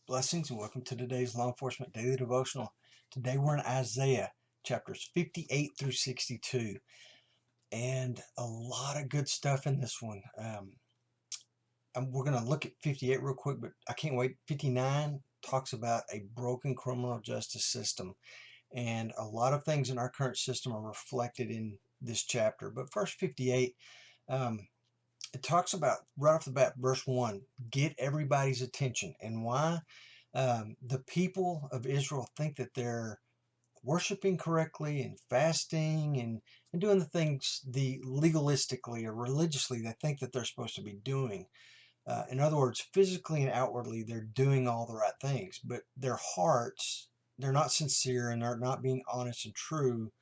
Blessings and welcome to today's Law Enforcement Daily Devotional. Today we're in Isaiah chapters 58 through 62, and a lot of good stuff in this one. We're going to look at 58 real quick, but I can't wait. 59 talks about a broken criminal justice system, and a lot of things in our current system are reflected in this chapter. But first, 58, it talks about, right off the bat, verse 1, get everybody's attention. And why? The people of Israel think that they're worshiping correctly and fasting and doing the things the legalistically or religiously they think that they're supposed to be doing. In other words, physically and outwardly, they're doing all the right things, but their hearts, they're not sincere and they're not being honest and true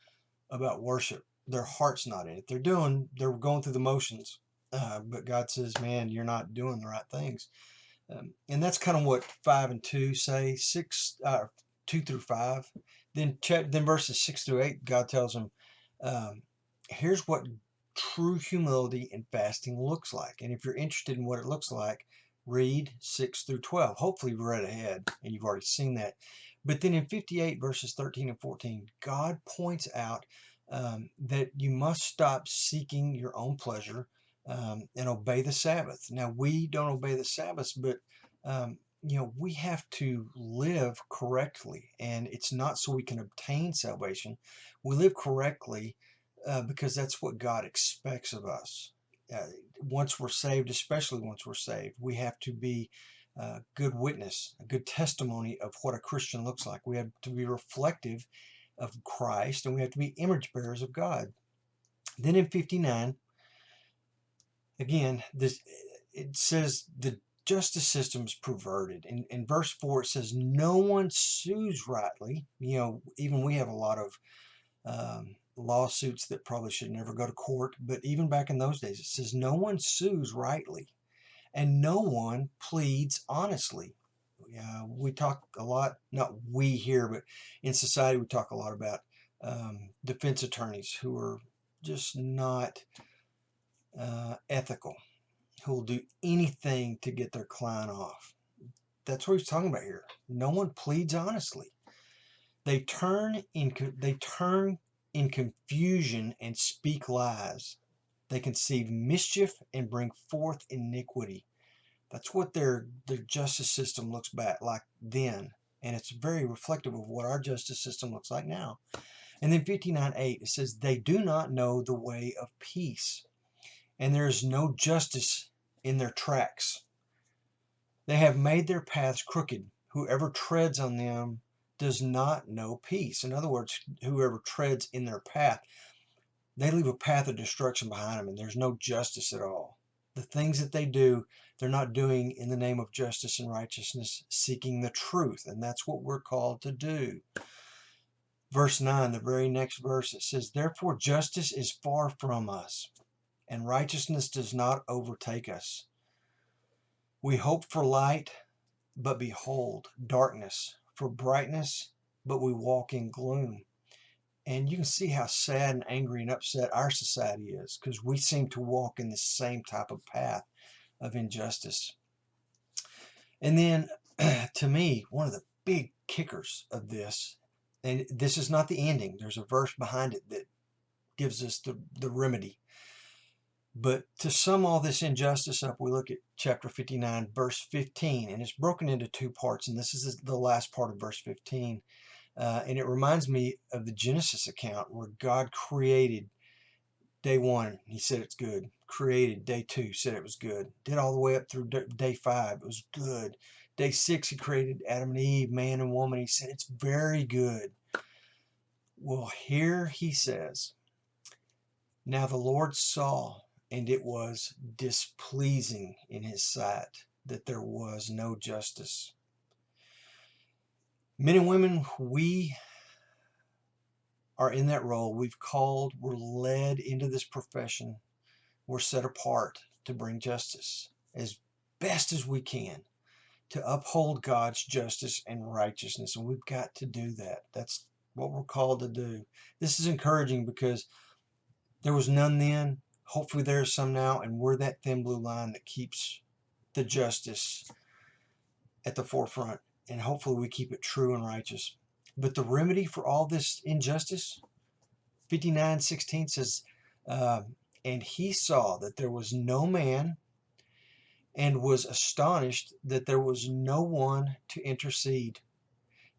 about worship. Their heart's not in it. They're going through the motions. But God says, man, you're not doing the right things. And that's kind of what 5 and 2 say, 2 through 5. Then verses 6 through 8, God tells them, here's what true humility and fasting looks like. And if you're interested in what it looks like, read 6 through 12. Hopefully you've read ahead and you've already seen that. But then in 58 verses 13 and 14, God points out that you must stop seeking your own pleasure and obey the Sabbath. Now, we don't obey the Sabbath, but we have to live correctly, and it's not so we can obtain salvation. We live correctly because that's what God expects of us. Once we're saved, especially once we're saved, we have to be a good witness, a good testimony of what a Christian looks like. We have to be reflective of Christ, and we have to be image bearers of God. Then in 59, again, it says the justice system is perverted. In verse 4, it says, no one sues rightly. Even we have a lot of lawsuits that probably should never go to court. But even back in those days, it says, no one sues rightly and no one pleads honestly. We talk a lot, not we here, but in society, we talk a lot about defense attorneys who are just not ethical, who will do anything to get their client off. That's what he's talking about here. No one pleads honestly. They turn in confusion and speak lies. They conceive mischief and bring forth iniquity. That's what their justice system looks back like then, and it's very reflective of what our justice system looks like now. And then 59:8, it says, they do not know the way of peace, and there is no justice in their tracks. They have made their paths crooked. Whoever treads on them does not know peace. In other words, whoever treads in their path, they leave a path of destruction behind them, and there's no justice at all. The things that they do, they're not doing in the name of justice and righteousness, seeking the truth, and that's what we're called to do. Verse 9, the very next verse, it says, therefore justice is far from us, and righteousness does not overtake us. We hope for light, but behold, darkness, for brightness, but we walk in gloom. And you can see how sad and angry and upset our society is, because we seem to walk in the same type of path of injustice. And then, to me, one of the big kickers of this, and this is not the ending, there's a verse behind it that gives us the remedy. But to sum all this injustice up, we look at chapter 59, verse 15, and it's broken into two parts, and this is the last part of verse 15. And it reminds me of the Genesis account where God created day 1, he said it's good. Created day 2, said it was good. Did all the way up through day 5, it was good. Day 6, he created Adam and Eve, man and woman. He said it's very good. Well, here he says, now the Lord saw, and it was displeasing in his sight that there was no justice. Men and women, we are in that role. We're led into this profession. We're set apart to bring justice as best as we can, to uphold God's justice and righteousness. And we've got to do that. That's what we're called to do. This is encouraging because there was none then. Hopefully there's some now, and we're that thin blue line that keeps the justice at the forefront. and hopefully we keep it true and righteous. But the remedy for all this injustice, 59:16 says, and he saw that there was no man, and was astonished that there was no one to intercede.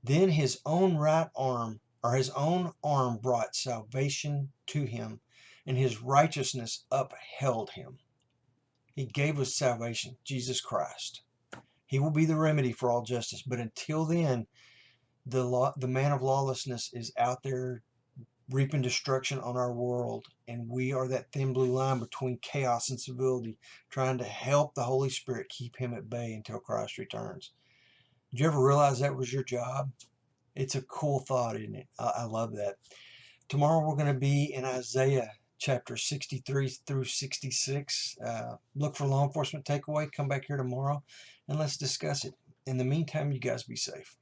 Then his own right arm, or his own arm, brought salvation to him, and his righteousness upheld him. He gave us salvation, Jesus Christ. He will be the remedy for all justice. But until then, the man of lawlessness is out there reaping destruction on our world, and we are that thin blue line between chaos and civility, trying to help the Holy Spirit keep him at bay until Christ returns. Did you ever realize that was your job? It's a cool thought, isn't it? I love that. Tomorrow we're going to be in Isaiah chapter 63 through 66. Look for law enforcement takeaway. Come back here tomorrow and let's discuss it. In the meantime, you guys be safe.